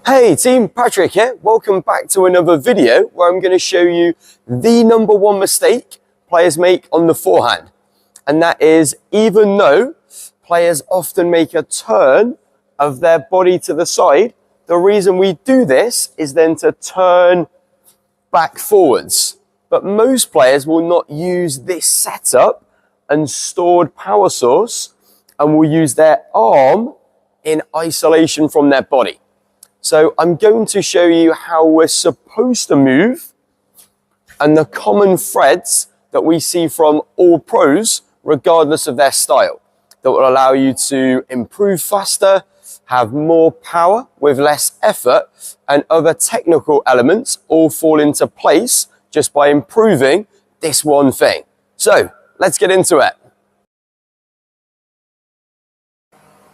Hey team, Patrick here. Welcome back to another video where I'm going to show you the number one mistake players make on the forehand. And that is, even though players often make a turn of their body to the side, the reason we do this is then to turn back forwards. But most players will not use this setup and stored power source and will use their arm in isolation from their body. So I'm going to show you how we're supposed to move and the common threads that we see from all pros, regardless of their style, that will allow you to improve faster, have more power with less effort, and other technical elements all fall into place just by improving this one thing. So let's get into it.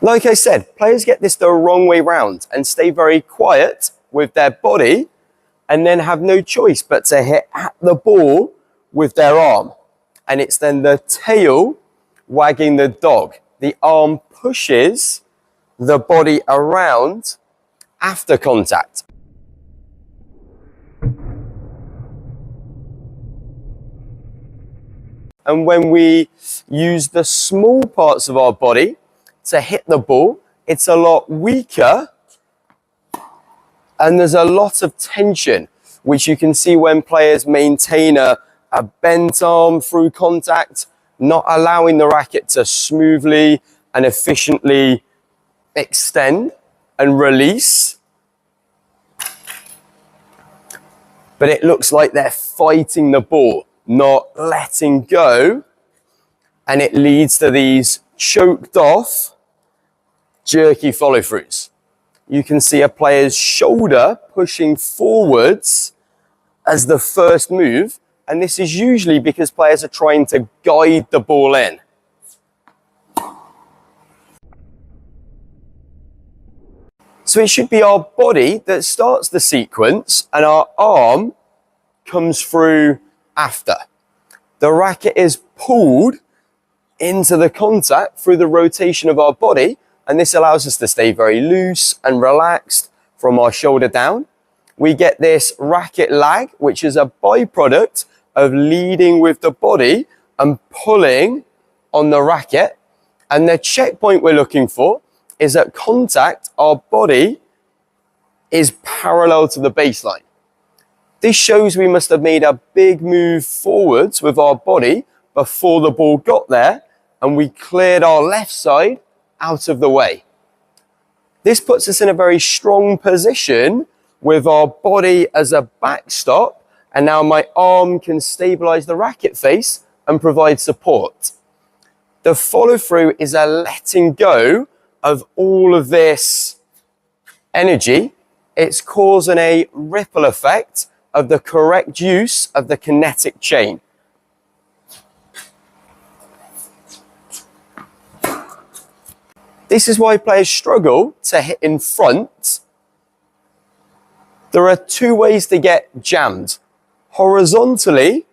Like I said, players get this the wrong way round and stay very quiet with their body and then have no choice but to hit at the ball with their arm. And it's then the tail wagging the dog. The arm pushes the body around after contact. And when we use the small parts of our body to hit the ball, it's a lot weaker and there's a lot of tension, which you can see when players maintain a bent arm through contact, not allowing the racket to smoothly and efficiently extend and release. But it looks like they're fighting the ball, not letting go, and it leads to these choked off jerky follow-throughs. You can see a player's shoulder pushing forwards as the first move, and this is usually because players are trying to guide the ball in. So it should be our body that starts the sequence and our arm comes through after. The racket is pulled into the contact through the rotation of our body, and this allows us to stay very loose and relaxed from our shoulder down. We get this racket lag, which is a byproduct of leading with the body and pulling on the racket. And the checkpoint we're looking for is at contact, our body is parallel to the baseline. This shows we must have made a big move forwards with our body before the ball got there, and we cleared our left side out of the way. This puts us in a very strong position with our body as a backstop, and now my arm can stabilize the racket face and provide support. The follow through is a letting go of all of this energy. It's causing a ripple effect of the correct use of the kinetic chain. This is why players struggle to hit in front. There are two ways to get jammed: horizontally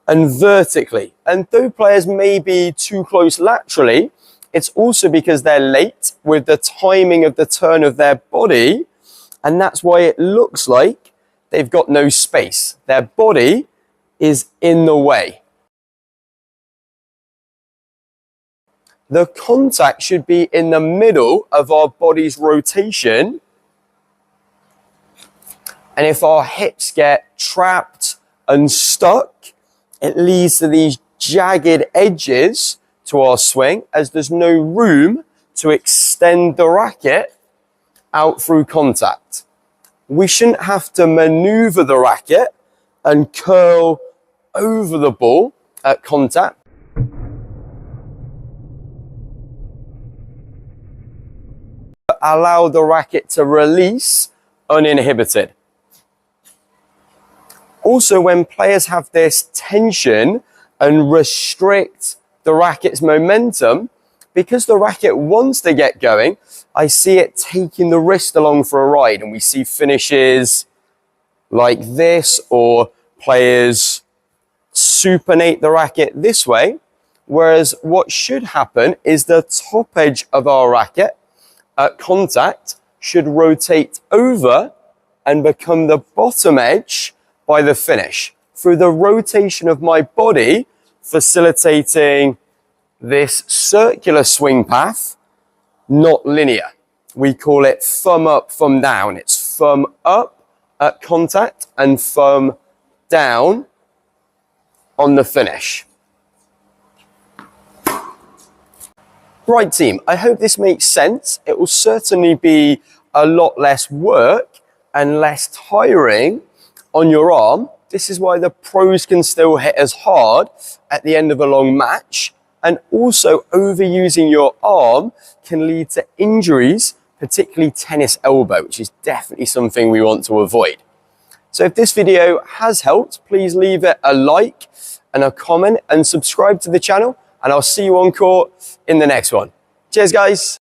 and vertically. And though players may be too close laterally, it's also because they're late with the timing of the turn of their body, and that's why it looks like they've got no space. Their body is in the way. The contact should be in the middle of our body's rotation. And if our hips get trapped and stuck, it leads to these jagged edges to our swing, as there's no room to extend the racket out through contact. We shouldn't have to maneuver the racket and curl over the ball at contact. Allow the racket to release uninhibited. Also, when players have this tension and restrict the racket's momentum, because the racket wants to get going, I see it taking the wrist along for a ride, and we see finishes like this, or players supinate the racket this way, whereas what should happen is the top edge of our racket at contact should rotate over and become the bottom edge by the finish, through the rotation of my body, facilitating this circular swing path, not linear. We call it thumb up, thumb down. It's thumb up at contact and thumb down on the finish. Right team, I hope this makes sense. It will certainly be a lot less work and less tiring on your arm. This is why the pros can still hit as hard at the end of a long match, and also overusing your arm can lead to injuries, particularly tennis elbow, which is definitely something we want to avoid. So if this video has helped, please leave it a like and a comment and subscribe to the channel, and I'll see you on court in the next one. Cheers guys.